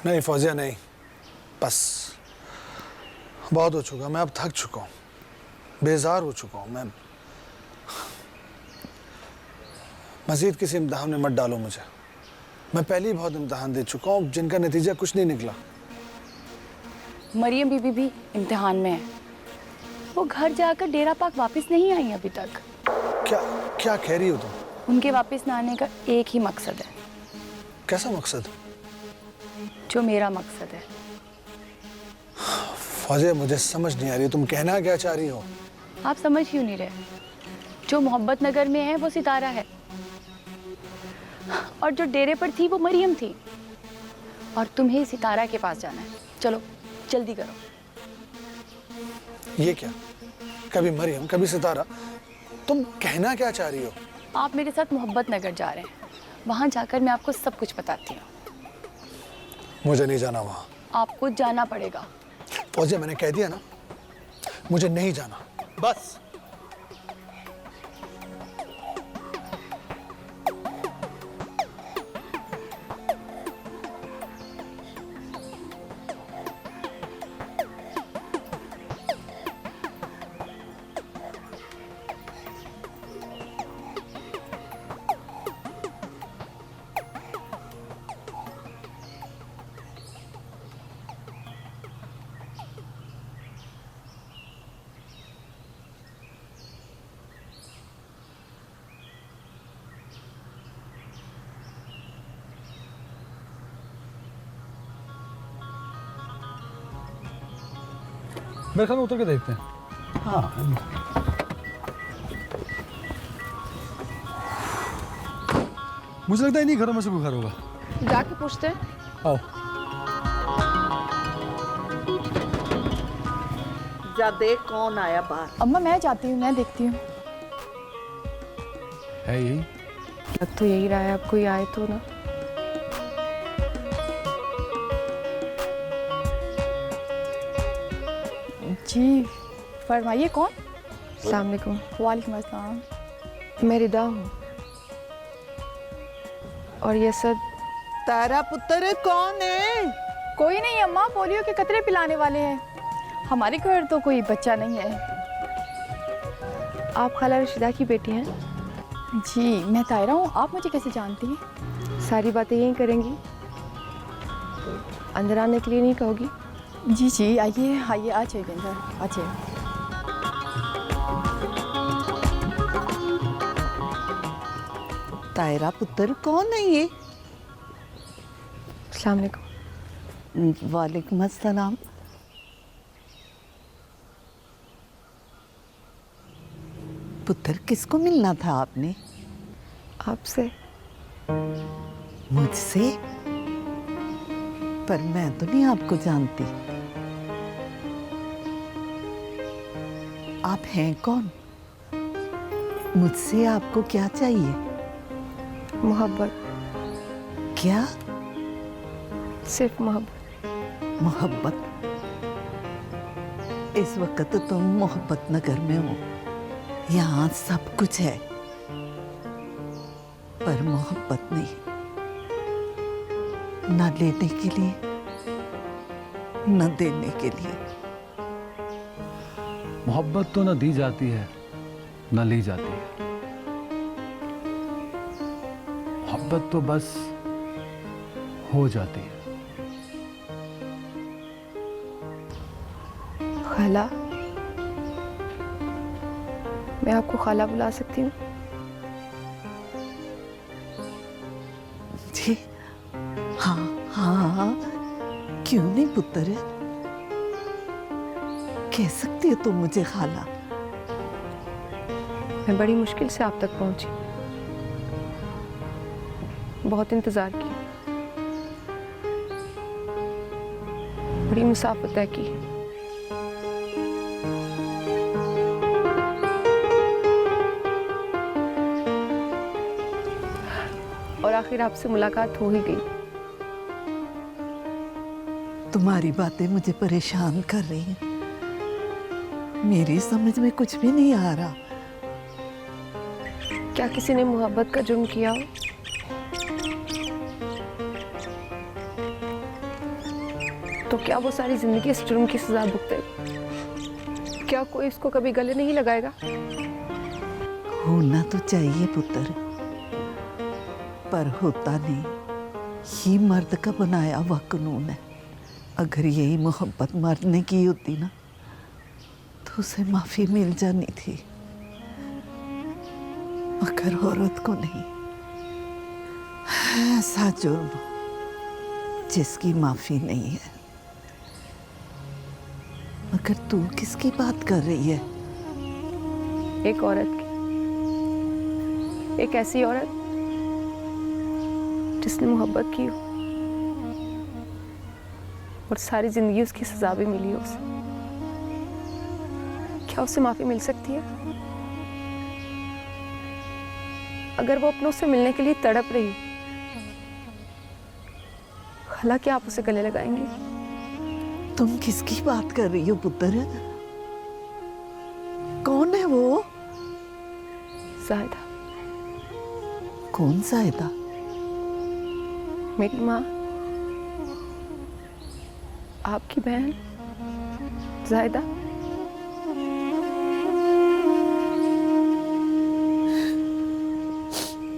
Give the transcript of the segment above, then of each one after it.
नहीं फौजिया नहीं, बस बहुत हो चुका। मैं अब थक चुका हूँ, बेजार हो चुका हूँ। मैं मजीद किसी इम्तिहान में मत डालो मुझे। मैं पहले ही बहुत इम्तिहान दे चुका हूँ जिनका नतीजा कुछ नहीं निकला। मरियम बीबी भी इम्तिहान में है। वो घर जाकर डेरा पाक वापस नहीं आई अभी तक। क्या क्या कह रही हो तुम? उनके वापस न आने का एक ही मकसद है। कैसा मकसद? जो मेरा मकसद है। फौजिया मुझे समझ नहीं आ रही, तुम कहना क्या चाह रही हो? आप समझ क्यों नहीं रहे? जो मोहब्बत नगर में है वो सितारा है, और जो डेरे पर थी वो मरियम थी। और तुम्हें सितारा के पास जाना है। चलो जल्दी करो। ये क्या, कभी मरियम कभी सितारा, तुम कहना क्या चाह रही हो? आप मेरे साथ मोहब्बत नगर जा रहे हैं, वहां जाकर मैं आपको सब कुछ बताती हूँ। मुझे नहीं जाना वहां। आपको जाना पड़ेगा। फौजिया मैंने कह दिया ना, मुझे नहीं जाना, बस। मेरे ख्याल में उतर के देखते हैं। हाँ मुझे लगता है इन्हीं घरों में से कोई घर होगा। जाके पूछते हैं। आओ। जा देख कौन आया बाहर। अम्मा मैं जाती हूँ, मैं देखती हूँ। है यही? लग तो यही रहा है, अब कोई आए तो ना। जी फरमाइए, कौन? अस्सलाम वालेकुम। वालेकुम अस्सलाम। मैं रिदा हूँ, और ये सब तारा पुत्र कौन है? कोई नहीं अम्मा, पोलियो के कतरे पिलाने वाले हैं। हमारे घर तो कोई बच्चा नहीं है। आप खाला रशीदा की बेटी हैं? जी मैं तायरा हूँ। आप मुझे कैसे जानती हैं? सारी बातें यहीं करेंगी, अंदर आने के लिए नहीं कहोगी? जी जी आइए आइए, आ जाइए अंदर, आ जाइए। तारा पुत्र कौन है ये? अस्सलाम वालेकुम। वालेकुम अस्सलाम। पुत्र किसको मिलना था आपने? आपसे। मुझसे? पर मैं तो नहीं आपको जानती। आप हैं कौन? मुझसे आपको क्या चाहिए? मोहब्बत। क्या? सिर्फ मोहब्बत। मोहब्बत? इस वक्त तुम मोहब्बत नगर में हो। यहाँ सब कुछ है, पर मोहब्बत नहीं। न लेने के लिए, न देने के लिए। मोहब्बत तो न दी जाती है न ली जाती है। मोहब्बत तो बस हो जाती है। खाला, मैं आपको खाला बुला सकती हूँ? जी हाँ हाँ, क्यों नहीं पुत्र, कह सकती हो तुम मुझे खाला। मैं बड़ी मुश्किल से आप तक पहुंची, बहुत इंतजार किया, बड़ी मुसाफत तय की। और आखिर आपसे मुलाकात हो ही गई। तुम्हारी बातें मुझे परेशान कर रही हैं। मेरी समझ में कुछ भी नहीं आ रहा। क्या किसी ने मोहब्बत का जुर्म किया हो? तो क्या वो सारी जिंदगी इस जुर्म की सजा भुगतेगा? क्या कोई इसको कभी गले नहीं लगाएगा? होना तो चाहिए पुत्र, पर होता नहीं। ये मर्द का बनाया हुआ कानून है। अगर यही मोहब्बत मरने की होती ना तो उसे माफी मिल जानी थी, मगर औरत को नहीं। ऐसा जुर्म जिसकी माफी नहीं है। मगर तू किसकी बात कर रही है? एक औरत की, एक ऐसी औरत जिसने मोहब्बत की हो और सारी जिंदगी उसकी सजा भी मिली हो उसे। क्या उसे माफी मिल सकती है? अगर वो अपनों से मिलने के लिए तड़प रही हो, खाला क्या आप उसे गले लगाएंगे? तुम किसकी बात कर रही हो पुत्र? कौन है वो? जाहिदा, कौन जाहिदा? मेरी माँ, आपकी बहन जाहिदा।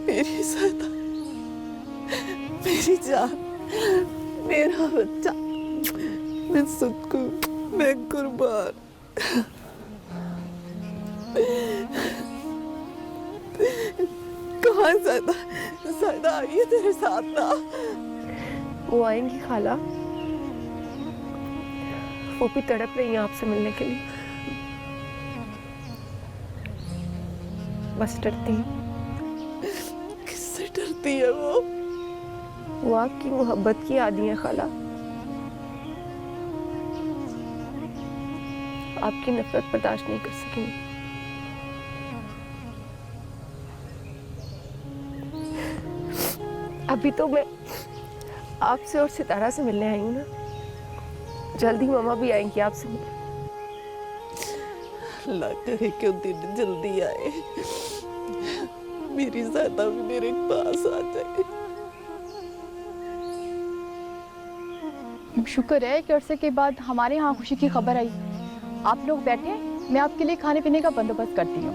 मेरी जाहिदा, मेरी जान, मेरा बच्चा, मैं सबको, मैं कुर्बान। कहाँ जाहिदा? जाहिदा आई है तेरे साथ ना? वो आएंगी खाला, वो भी तड़प रही हैं आपसे मिलने के लिए। बस डरती हैं। किससे डरती है वो? वो आपकी मोहब्बत की आदी है खाला। आपकी नफरत बर्दाश्त नहीं कर सकेंगी। अभी तो मैं आपसे और सितारा से मिलने आई हूँ ना, जल्दी मामा भी आएंगी आपसे मिलने। अल्लाह करे क्यों दिन जल्दी आए, मेरी ज़्यादा भी मेरे पास आ जाए। शुक्र है कि अरसे के बाद हमारे यहाँ खुशी की खबर आई। आप लोग बैठे, मैं आपके लिए खाने पीने का बंदोबस्त करती हूँ।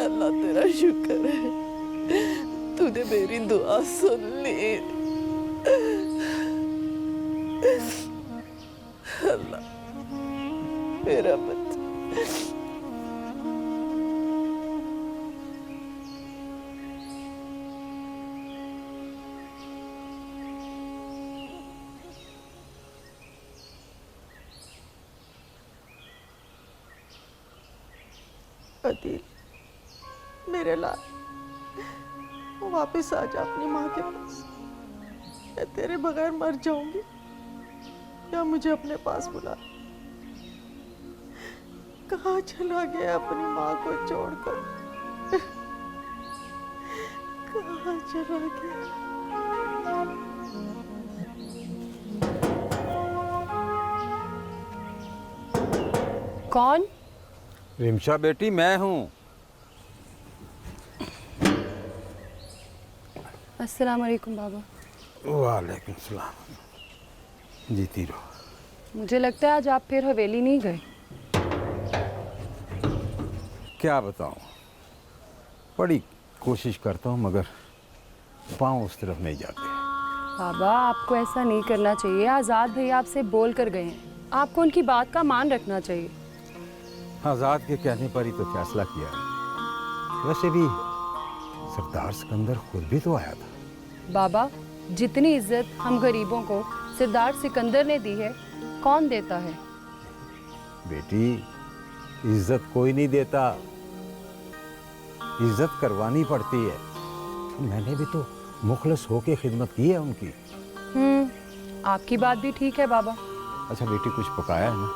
अल्लाह तेरा शुक्र है, तूने मेरी दुआ सुन ली। अल्लाह मेरा बच्चा। अदील, मेरे लाल, वापस आ जा अपनी माँ के पास। मैं तेरे बगैर मर जाऊंगी, या मुझे अपने पास बुला। कहाँ चला गया अपनी माँ को छोड़कर? कहाँ चला गया? कौन? रिमशा बेटी, मैं हूँ। अस्सलाम वालेकुम बाबा। वालेकुम सलाम। जीती रहो। मुझे लगता है आज आप फिर हवेली नहीं गए। क्या बताऊँ, बड़ी कोशिश करता हूँ मगर पाँव उस तरफ नहीं जाते। बाबा, आपको ऐसा नहीं करना चाहिए। आज़ाद भैया आपसे बोल कर गए हैं, आपको उनकी बात का मान रखना चाहिए। आज़ाद के कहने पर ही तो फैसला किया है। वैसे भी सरदार सिकंदर खुद भी तो आया था। बाबा, जितनी इज्जत हम गरीबों को सरदार सिकंदर ने दी है, कौन देता है? बेटी, इज्जत कोई नहीं देता, इज्जत करवानी पड़ती है। मैंने भी तो मुखलस होके खिदमत की है उनकी। आपकी बात भी ठीक है बाबा। अच्छा बेटी, कुछ पकाया है ना?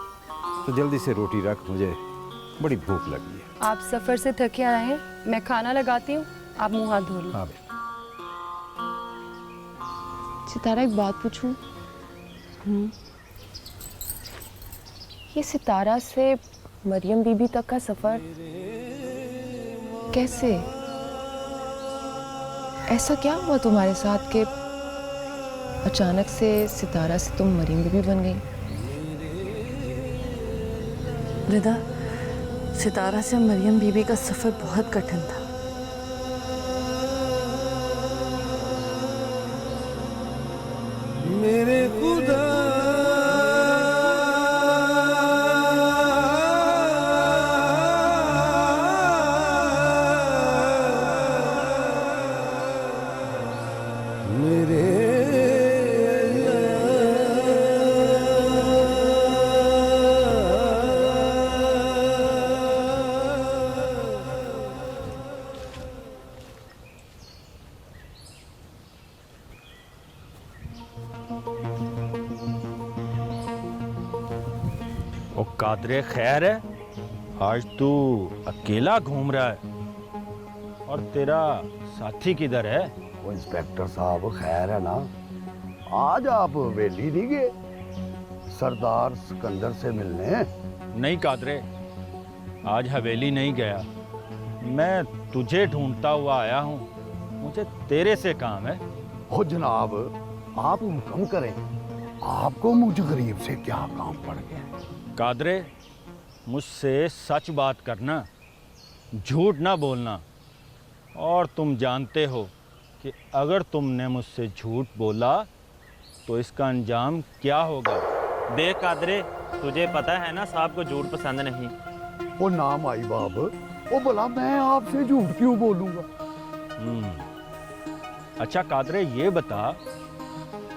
तो जल्दी से रोटी रख, मुझे बड़ी भूख लगी है। आप सफ़र से थके आए हैं, मैं खाना लगाती हूँ, आप मुँह हाथ धो लो। हाँ बेटी। सितारा, एक बात पूछूं? ये सितारा से मरियम बीबी तक का सफर कैसे? ऐसा क्या हुआ तुम्हारे साथ कि अचानक से सितारा से तुम मरीम बीबी बन गई। रिदा, सितारा से मरियम बीबी का सफ़र बहुत कठिन था। मेरे खुदा मेरे ओ कादरे खैर है, आज तू अकेला घूम रहा है और तेरा साथी किधर है? वो इंस्पेक्टर साहब खैर है ना? आज आप हवेली नहीं गए सरदार सिकंदर से मिलने? नहीं कादरे, आज हवेली नहीं गया। मैं तुझे ढूंढता हुआ आया हूँ, मुझे तेरे से काम है। हो जनाब, आप हुक्म करें, आपको मुझ गरीब से क्या काम पड़ गया? कादरे, मुझसे सच बात करना, झूठ ना बोलना। और तुम जानते हो कि अगर तुमने मुझसे झूठ बोला तो इसका अंजाम क्या होगा। देख कादरे, तुझे पता है ना साहब को झूठ पसंद नहीं। वो नाम आई बाब, वो बोला मैं आपसे झूठ क्यों बोलूंगा? अच्छा कादरे, ये बता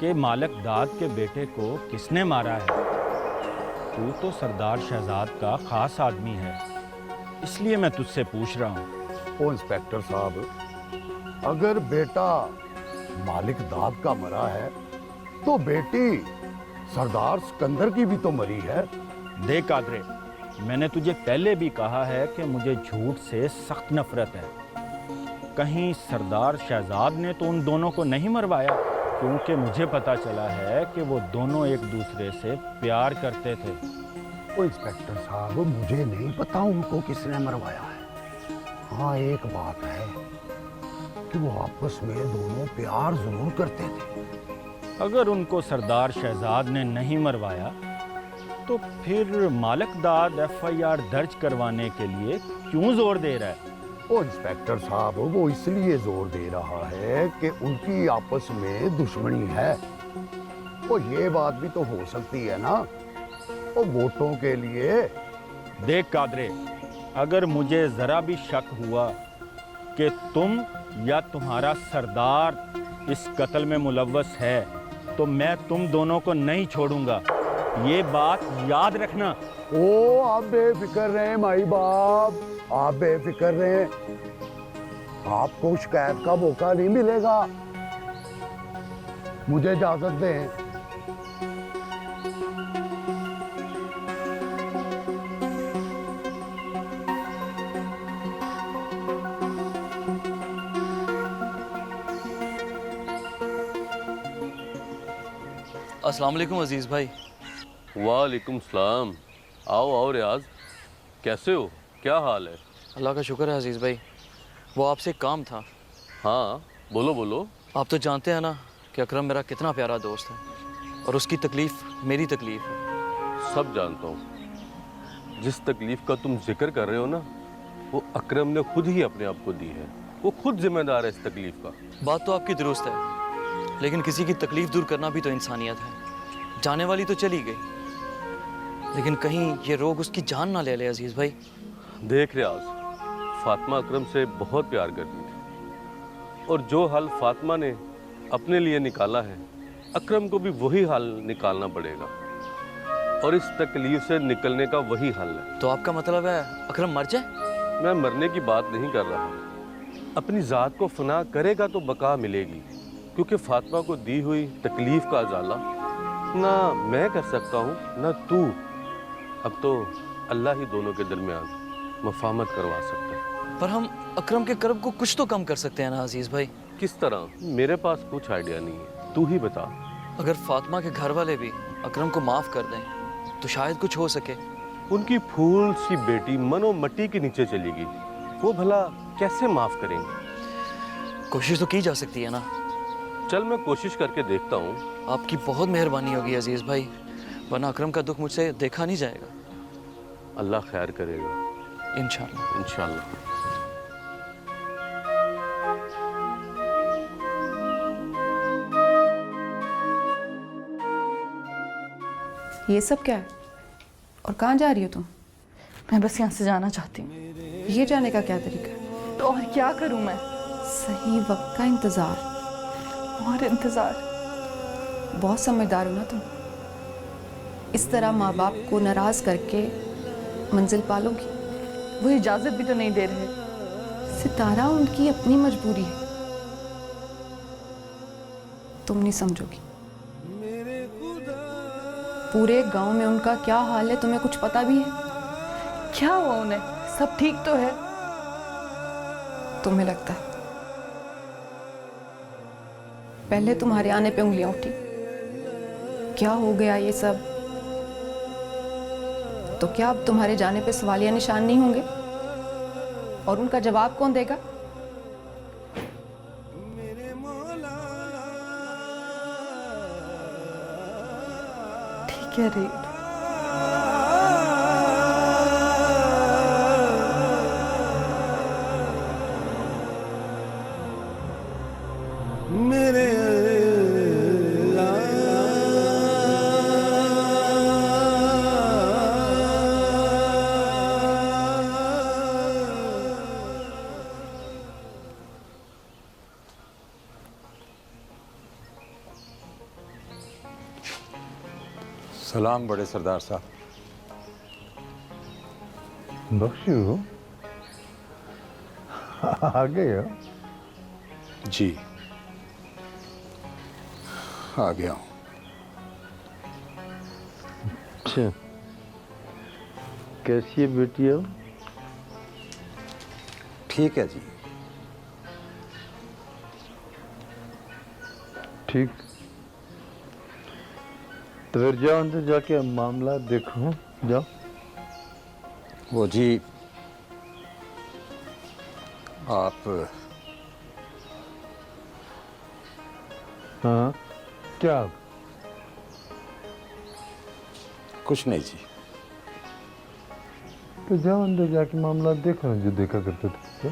कि मालिक दाद के बेटे को किसने मारा है? तू तो सरदार शहजाद का खास आदमी है, इसलिए मैं तुझसे पूछ रहा हूँ। वो इंस्पेक्टर साहब, अगर बेटा मालिक दाद का मरा है तो बेटी सरदार सिकंदर की भी तो मरी है। देख कादरे, मैंने तुझे पहले भी कहा है कि मुझे झूठ से सख्त नफरत है। कहीं सरदार शहजाद ने तो उन दोनों को नहीं मरवाया? क्योंकि मुझे पता चला है कि वो दोनों एक दूसरे से प्यार करते थे। वो इंस्पेक्टर साहब, मुझे नहीं पता उनको किसने मरवाया है। हाँ, एक बात है कि वो आपस में दोनों प्यार जरूर करते थे। अगर उनको सरदार शहजाद ने नहीं मरवाया तो फिर मालिक दाद FIR दर्ज करवाने के लिए क्यों जोर दे रहा है? वो इंस्पेक्टर साहब, वो इसलिए जोर दे रहा है कि उनकी आपस में दुश्मनी है। वो ये बात भी तो हो सकती है ना, वो वोटों के लिए। देख कादरे, अगर मुझे जरा भी शक हुआ कि तुम या तुम्हारा सरदार इस कत्ल में मुलव्वस है तो मैं तुम दोनों को नहीं छोड़ूंगा। ये बात याद रखना। ओ, आप बेफिक्र रहें माई बाप, आप बेफिक्र रहें, आपको शिकायत का मौका नहीं मिलेगा। मुझे इजाजत दें। अस्सलाम वालेकुम अजीज़ भाई। वालेकुम सलाम। आओ आओ रियाज, कैसे हो, क्या हाल है? अल्लाह का शुक्र है अजीज़ भाई। वो आपसे एक काम था। हाँ बोलो बोलो। आप तो जानते हैं ना कि अकरम मेरा कितना प्यारा दोस्त है और उसकी तकलीफ़ मेरी तकलीफ़ है। सब जानता हूँ। जिस तकलीफ़ का तुम जिक्र कर रहे हो ना, वो अकरम ने खुद ही अपने आप को दी है। वो खुद जिम्मेदार है इस तकलीफ़ का। बात तो आपकी दुरुस्त है, लेकिन किसी की तकलीफ़ दूर करना भी तो इंसानियत है। जाने वाली तो चली गई, लेकिन कहीं ये रोग उसकी जान ना ले ले अजीज़ भाई। देख रियाज, फातिमा अकरम से बहुत प्यार करती थी और जो हल फातिमा ने अपने लिए निकाला है, अकरम को भी वही हल निकालना पड़ेगा और इस तकलीफ से निकलने का वही हल है। तो आपका मतलब है अकरम मर जाए? मैं मरने की बात नहीं कर रहा, अपनी ज़ात को फना करेगा तो बका मिलेगी, क्योंकि फातिमा को दी हुई तकलीफ का अजाला ना मैं कर सकता हूँ ना तू। अब तो अल्लाह ही दोनों के दरमियान मफाहमत करवा सकता है। पर हम अकरम के कर्ब को कुछ तो कम कर सकते हैं ना अजीज़ भाई। किस तरह? मेरे पास कुछ आइडिया नहीं है, तू ही बता। अगर फातिमा के घर वाले भी अकरम को माफ़ कर दें तो शायद कुछ हो सके। उनकी फूल सी बेटी मनो मट्टी के नीचे चली गई, वो भला कैसे माफ़ करेंगे? कोशिश तो की जा सकती है ना। चल मैं कोशिश करके देखता हूँ। आपकी बहुत मेहरबानी होगी अजीज भाई, वरना अकरम का दुख मुझसे देखा नहीं जाएगा। अल्लाह खैर करेगा इंशाल्लाह। इंशाल्लाह। ये सब क्या है और कहाँ जा रही हो तुम? मैं बस यहाँ से जाना चाहती हूँ। ये जाने का क्या तरीका है? तो और क्या करूँ मैं? सही वक्त का इंतज़ार। और इंतज़ार? बहुत समझदार हो ना तुम। इस तरह माँ बाप को नाराज़ करके मंजिल पालोगी? वो इजाज़त भी तो नहीं दे रहे। सितारा, उनकी अपनी मजबूरी है, तुम नहीं समझोगी। पूरे गांव में उनका क्या हाल है तुम्हें कुछ पता भी है? क्या हुआ उन्हें? सब ठीक तो है? तुम्हें लगता है? पहले तुम्हारे आने पे उंगलियां उठी, क्या हो गया ये सब? तो क्या अब तुम्हारे जाने पे सवालिया निशान नहीं होंगे? और उनका जवाब कौन देगा? ठीक है रे। मेरे सलाम बड़े सरदार साहब। बख्शू, आ गए हो? जी आ गया हूँ। अच्छा, कैसी है बेटी अब? ठीक है जी। ठीक, तो फिर जाओ अंदर जाके मामला देखो, जाओ। वो जी आप हाँ, क्या? कुछ नहीं जी। तो जाओ अंदर जाके मामला देखो जो देखा करते थे।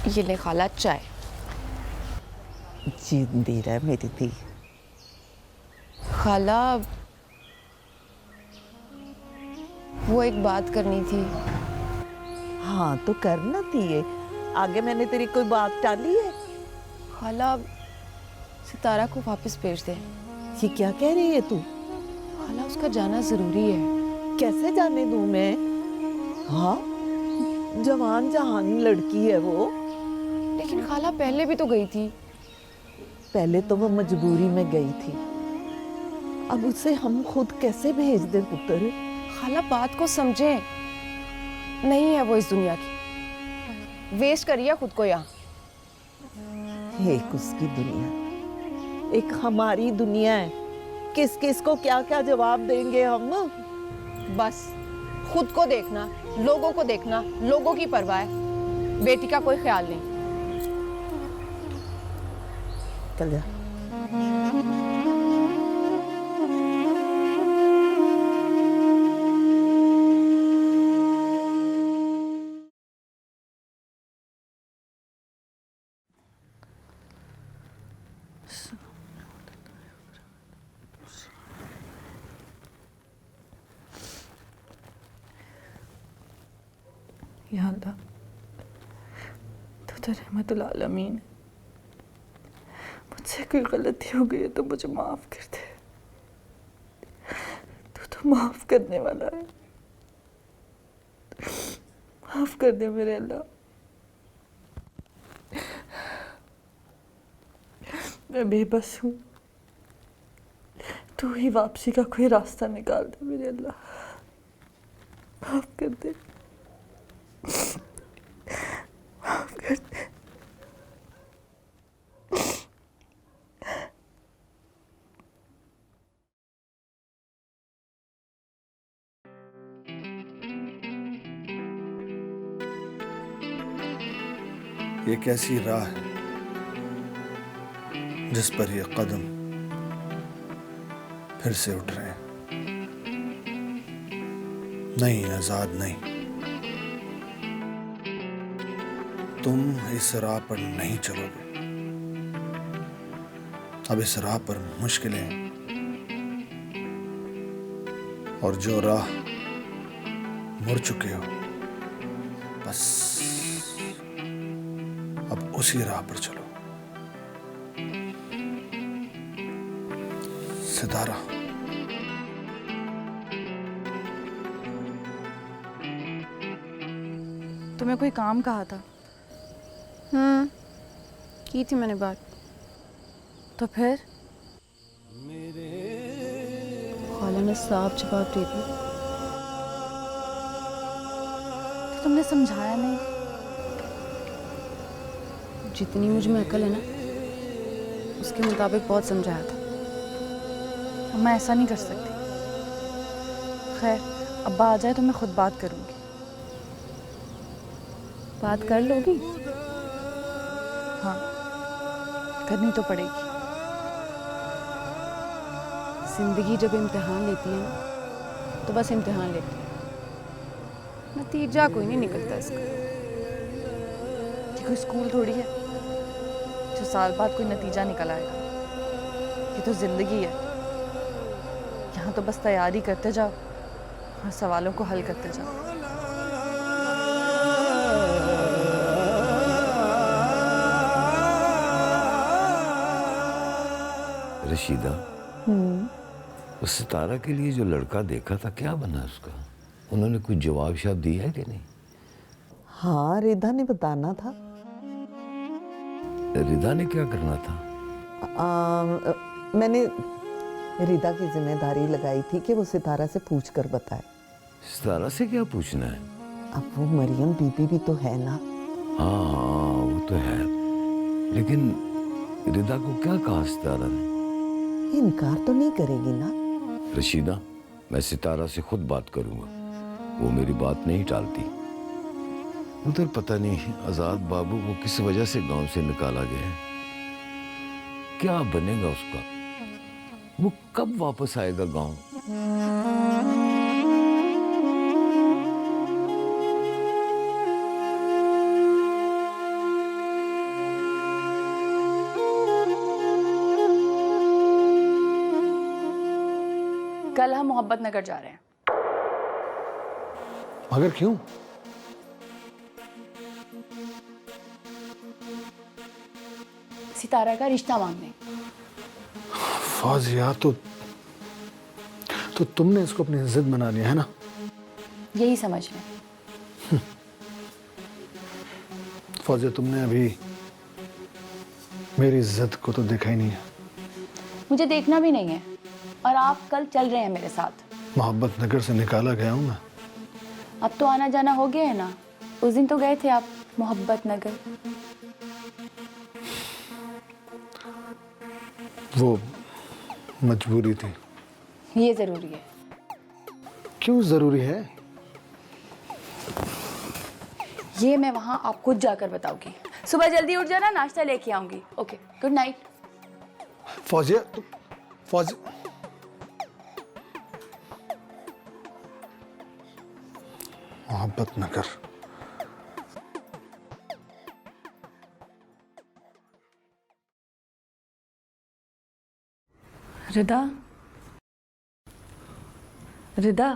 ये ले खाला चाय। जिंदी रह मेरी धी। खाला, वो एक बात करनी थी। हाँ तो करना दिए, आगे मैंने तेरी कोई बात टाली है? खाला, सितारा को वापस भेज दे। ये क्या कह रही है तू? खाला, उसका जाना जरूरी है। कैसे जाने दूं मैं? हाँ, जवान जहान लड़की है वो। लेकिन खाला पहले भी तो गई थी। पहले तो वो मजबूरी में गई थी, अब उसे हम खुद कैसे भेज दें पुत्र? खाला बात को समझे, नहीं है वो इस दुनिया की, वेस्ट करिए खुद को यहाँ। एक उसकी दुनिया, एक हमारी दुनिया है। किस किस को क्या क्या जवाब देंगे हम? बस खुद को देखना, लोगों को देखना, लोगों की परवाह है, बेटी का कोई ख्याल नहीं। चल जा। या अल्लाह, तो रहमतुल आलमीन, मुझसे कोई गलती हो गई है तो मुझे माफ कर दे। तू तो माफ करने वाला है, माफ कर दे मेरे अल्लाह। मैं बेबस हूँ, तू ही वापसी का कोई रास्ता निकाल दे मेरे अल्लाह, माफ कर दे, माफ कर दे। ये कैसी राह है जिस पर ये कदम फिर से उठ रहे हैं। नहीं आजाद नहीं, तुम इस राह पर नहीं चलोगे। अब इस राह पर मुश्किलें हैं और जो राह मुड़ चुके हो, बस अब उसी राह पर चलो। सितारा, तुम्हें कोई काम कहा था? की थी मैंने बात। तो फिर? खाला ने साफ जवाब दे दिया। तो तुमने समझाया नहीं? जितनी मुझ में अकल है ना, उसके मुताबिक बहुत समझाया था। अब मैं ऐसा नहीं कर सकती। खैर, अब्बा आ जाए तो मैं खुद बात करूंगी। बात कर लोगी? हाँ, करनी तो पड़ेगी। जिंदगी जब इम्तिहान लेती है ना, तो बस इम्तिहान लेती है, नतीजा कोई नहीं निकलता इसका। ये कोई स्कूल थोड़ी है जो साल बाद कोई नतीजा निकल आएगा। ये तो जिंदगी है। यहाँ तो बस तैयारी करते जाओ और सवालों को हल करते जाओ। रशीदा, उस सितारा के लिए जो लड़का देखा था, क्या बना उसका? उन्होंने कुछ जवाब शायद दिया है कि नहीं? हाँ, रिदा ने बताना था। रिदा ने क्या करना था? मैंने रिदा की जिम्मेदारी लगाई थी कि वो सितारा से पूछ कर बताए। सितारा से क्या पूछना है? अब वो मरियम बीबी भी तो है ना। हाँ वो तो है, लेकिन रिदा को क्या कहा सितारा ने? इनकार तो नहीं करेगी ना? रशीदा, मैं सितारा से खुद बात करूंगा, वो मेरी बात नहीं टालती। उधर पता नहीं आजाद बाबू को किस वजह से गांव से निकाला गया है। क्या बनेगा उसका? वो कब वापस आएगा गांव? कल हम मोहब्बत नगर जा रहे हैं। मगर क्यों? सितारा का रिश्ता मांगने। फौजिया, तो तुमने इसको अपनी जिद बना लिया है ना? यही समझ लें। फौजिया, तुमने अभी मेरी जिद को तो देखा ही नहीं है। मुझे देखना भी नहीं है, और आप कल चल रहे हैं मेरे साथ। मोहब्बत नगर से निकाला गया हूं मैं। अब तो आना जाना हो गया है ना। उस दिन तो गए थे आप मोहब्बत नगर। वो मजबूरी थी। ये जरूरी है। क्यों जरूरी है? ये मैं वहां आप खुद जाकर बताऊंगी। सुबह जल्दी उठ जाना, नाश्ता लेके आऊंगी। Okay, good night. फौजिया, मोहब्बत नगर। रिदा, रिदा।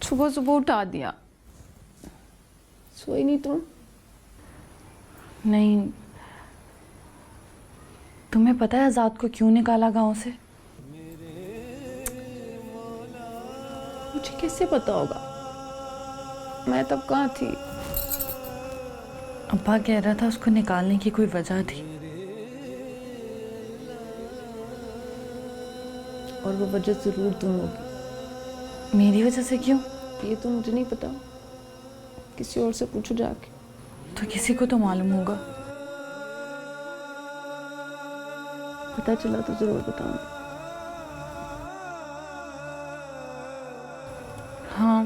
सुबह सुबह उठा दिया। सोई नहीं तुम? नहीं, तुम्हें पता है आजाद को क्यों निकाला गांव से? मुझे कैसे पता होगा? मैं तब कहाँ थी? अब्बा कह रहा था उसको निकालने की कोई वजह थी। और वो वजह जरूर तुम होगी। मेरी वजह से क्यों? ये तो मुझे नहीं पता, किसी और से पूछो जाके। तो किसी को तो मालूम होगा। पता चला तो जरूर बताऊंगी। हाँ,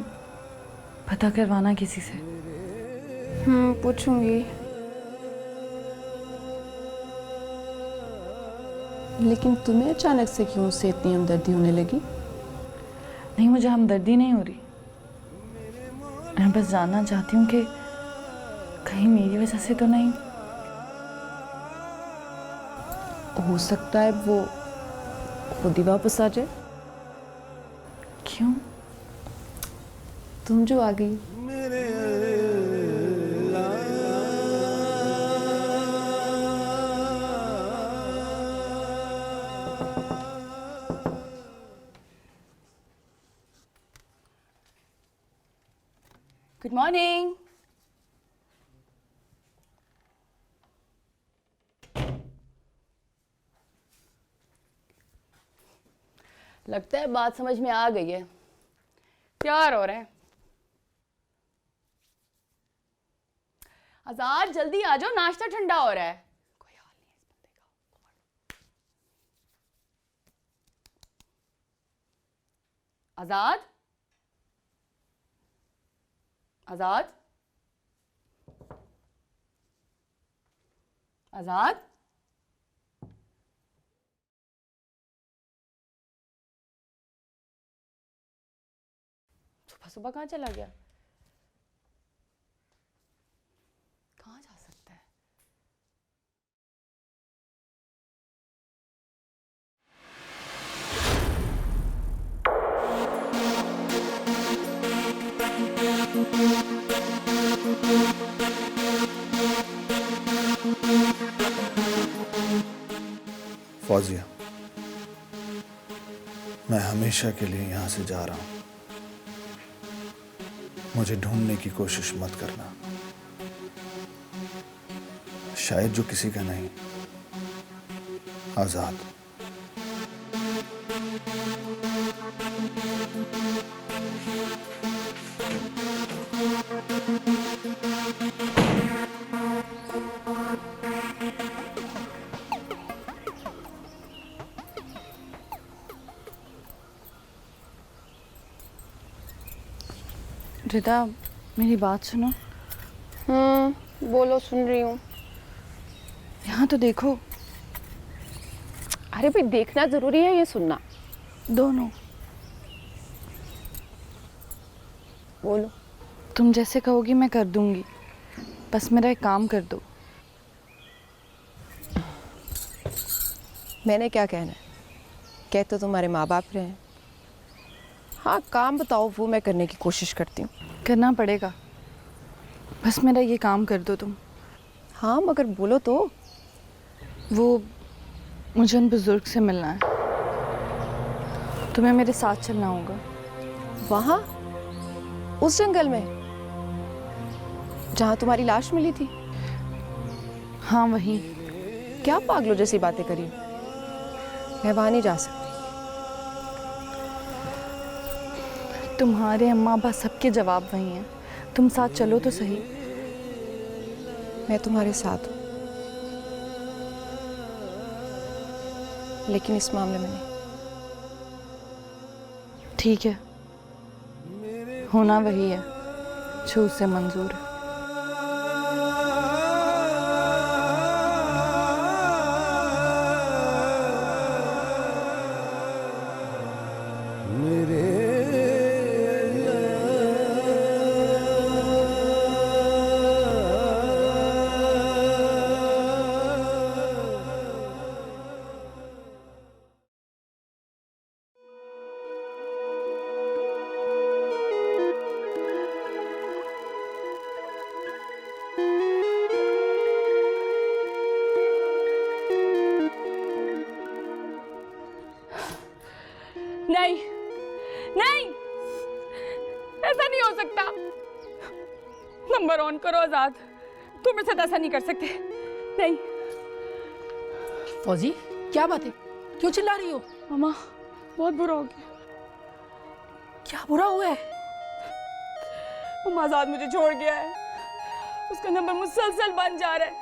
पता करवाना किसी से। पूछूंगी, लेकिन तुम्हें अचानक से क्यों उससे इतनी हमदर्दी होने लगी? नहीं, मुझे हमदर्दी नहीं हो रही। मैं बस जानना चाहती हूँ कि कहीं मेरी वजह से तो नहीं। हो सकता है वो खुद ही वापस आ जाए। क्यों? तुम जो आ गई। Good morning. लगता है बात समझ में आ गई है। प्यार हो रहा है। आजाद जल्दी आ जाओ, नाश्ता ठंडा हो रहा है। कोई हाल नहीं है इस बंदे का। आजाद, आजाद, आजाद। सुबह सुबह कहाँ चला गया? कहाँ जा सकता है? फौजिया, मैं हमेशा के लिए यहां से जा रहा हूं। मुझे ढूंढने की कोशिश मत करना। शायद जो किसी का नहीं, आजाद। रिदा, मेरी बात सुनो। बोलो, सुन रही हूँ। यहाँ तो देखो। अरे भाई, देखना जरूरी है ये सुनना? दोनों। बोलो। तुम जैसे कहोगी मैं कर दूंगी, बस मेरा एक काम कर दो। मैंने क्या कहना है? कह तो तुम्हारे माँ बाप रहे हैं। हाँ, काम बताओ, वो मैं करने की कोशिश करती हूँ। करना पड़ेगा, बस मेरा ये काम कर दो तुम। हाँ, मगर बोलो तो। वो मुझे उन बुजुर्ग से मिलना है। तुम्हें मेरे साथ चलना होगा। वहाँ उस जंगल में जहाँ तुम्हारी लाश मिली थी? हाँ, वहीं। क्या पागलों जैसी बातें करी? मैं वहाँ नहीं जा सकती। तुम्हारे अम्मा अब्बा सबके जवाब वही हैं। तुम साथ चलो तो सही। मैं तुम्हारे साथ हूँ, लेकिन इस मामले में नहीं। ठीक है, होना वही है जो उसे मंजूर है। नहीं, नहीं, ऐसा नहीं हो सकता। नंबर ऑन करो आजाद, तुम मेरे साथ ऐसा नहीं कर सकते। नहीं। फौजी, क्या बात है? क्यों चिल्ला रही हो? मामा, बहुत बुरा हो गया। क्या बुरा हुआ है? मामा, आजाद मुझे छोड़ गया है। उसका नंबर मुसलसल बन जा रहा है।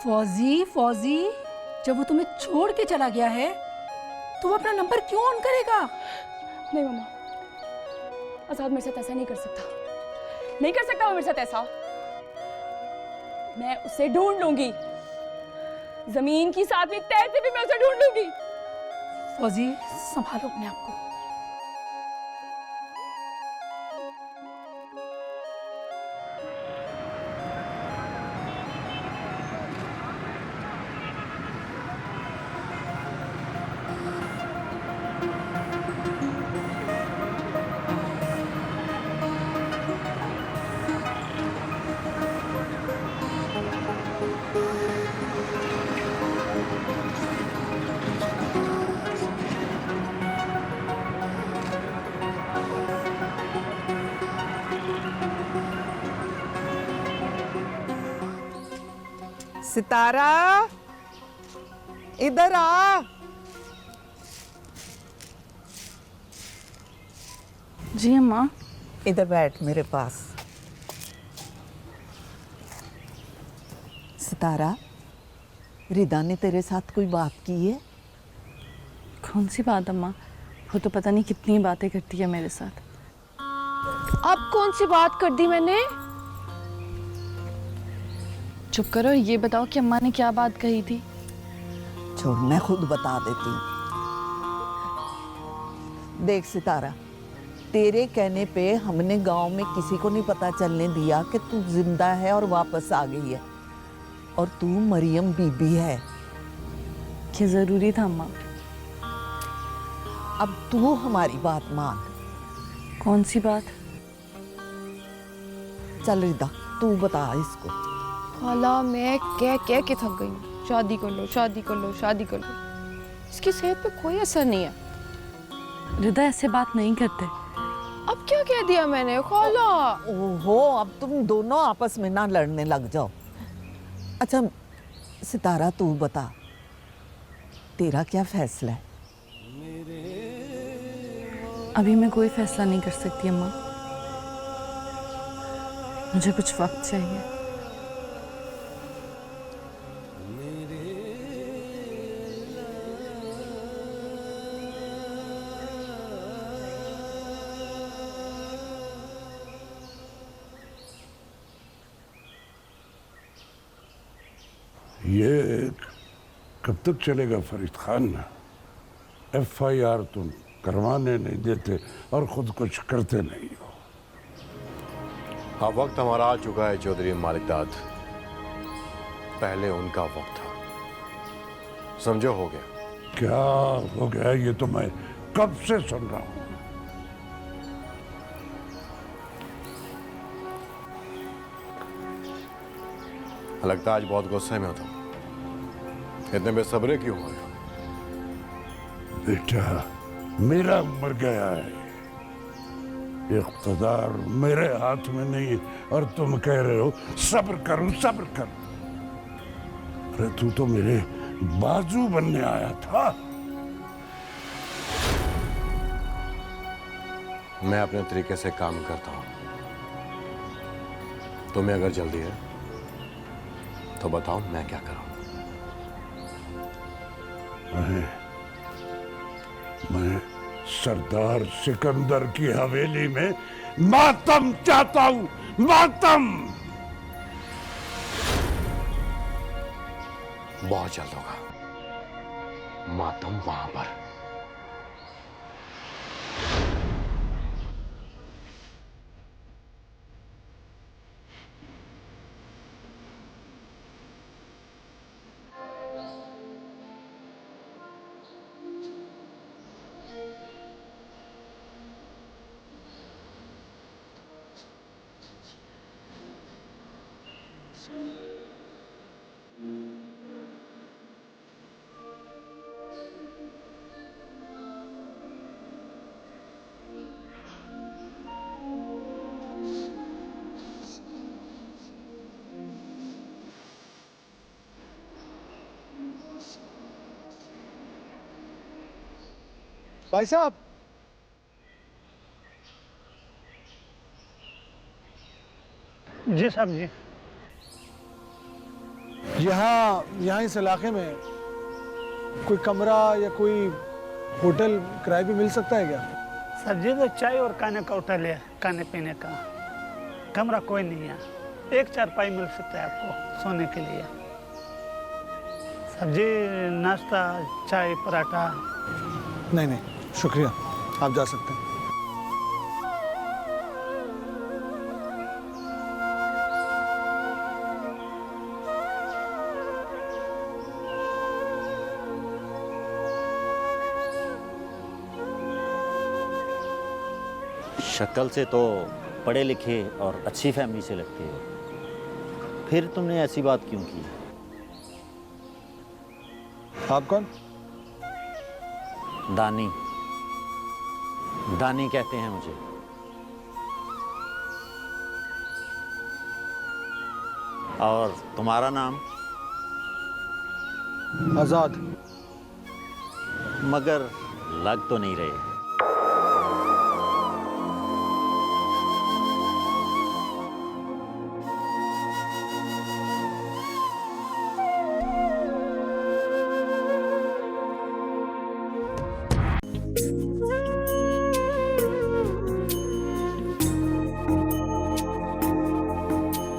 फौजी, फौजी, जब वो तुम्हें छोड़ के चला गया है तो वो अपना नंबर क्यों ऑन करेगा? नहीं मामा, आजाद मेरे साथ ऐसा नहीं कर सकता। नहीं कर सकता वो मेरे साथ ऐसा। मैं उसे ढूंढ लूंगी। जमीन की सातवीं तह से भी मैं उसे ढूंढ लूंगी। फौजी संभालो अपने आप को। सितारा, इधर आ। जी अम्मा। इधर बैठ मेरे पास। सितारा, रिदा ने तेरे साथ कोई बात की है? कौन सी बात अम्मा? वो तो पता नहीं कितनी बातें करती है मेरे साथ। अब कौन सी बात कर दी मैंने? चुप करो, ये बताओ कि अम्मा ने क्या बात कही थी। छोड़, मैं खुद बता देती हूँ। देख सितारा, तेरे कहने पे हमने गांव में किसी को नहीं पता चलने दिया कि तू जिंदा है और वापस आ गई है, और तू मरियम बीबी है। क्या जरूरी था अम्मा? अब तू हमारी बात मान। कौन सी बात? चल रिदा, तू बता इसको। खाला, मैं कह के थक गई हूँ। शादी कर लो, शादी कर लो, शादी कर लो। इसकी सेहत पे कोई असर नहीं है। रिदा ऐसे बात नहीं करते। अब क्या कह दिया मैंने खाला? ओहो, अब तुम दोनों आपस में ना लड़ने लग जाओ। अच्छा सितारा, तू बता, तेरा क्या फैसला है? अभी मैं कोई फैसला नहीं कर सकती अम्मा। मुझे कुछ वक्त चाहिए। ये कब तक चलेगा फरीद खान? FIR तुम करवाने नहीं देते और खुद कुछ करते नहीं हो। हाँ, वक्त हमारा आ चुका है चौधरी मालिकदाद। पहले उनका वक्त था, समझो, हो गया। क्या हो गया? ये तो मैं कब से सुन रहा हूं। लगता है आज बहुत गुस्से में हो तुम। इतने बेसब्रे क्यों हो? बेटा, मेरा मर गया है, इख्तिदार मेरे हाथ में नहीं, और तुम कह रहे हो सब्र करो सब्र करो। अरे तू तो मेरे बाजू बनने आया था। मैं अपने तरीके से काम करता हूं। तुम्हें अगर जल्दी है तो बताओ, मैं क्या करूं? मैं सरदार सिकंदर की हवेली में मातम चाहता हूं, मातम। बहुत जल्द होगा मातम वहां पर। भाई साहब, जी साहब जी। यहाँ इस इलाके में कोई कमरा या कोई होटल किराए पे मिल सकता है क्या? सर जी, तो चाय और खाने का होटल है, खाने पीने का। कमरा कोई नहीं है। एक चारपाई मिल सकता है आपको सोने के लिए। सब्जी, नाश्ता, चाय, पराठा। नहीं नहीं, शुक्रिया, आप जा सकते हैं। शक्ल से तो पढ़े लिखे और अच्छी फैमिली से लगते हो, फिर तुमने ऐसी बात क्यों की? आप कौन? दानी। दानी कहते हैं मुझे। और तुम्हारा नाम? आजाद। मगर लग तो नहीं रहे।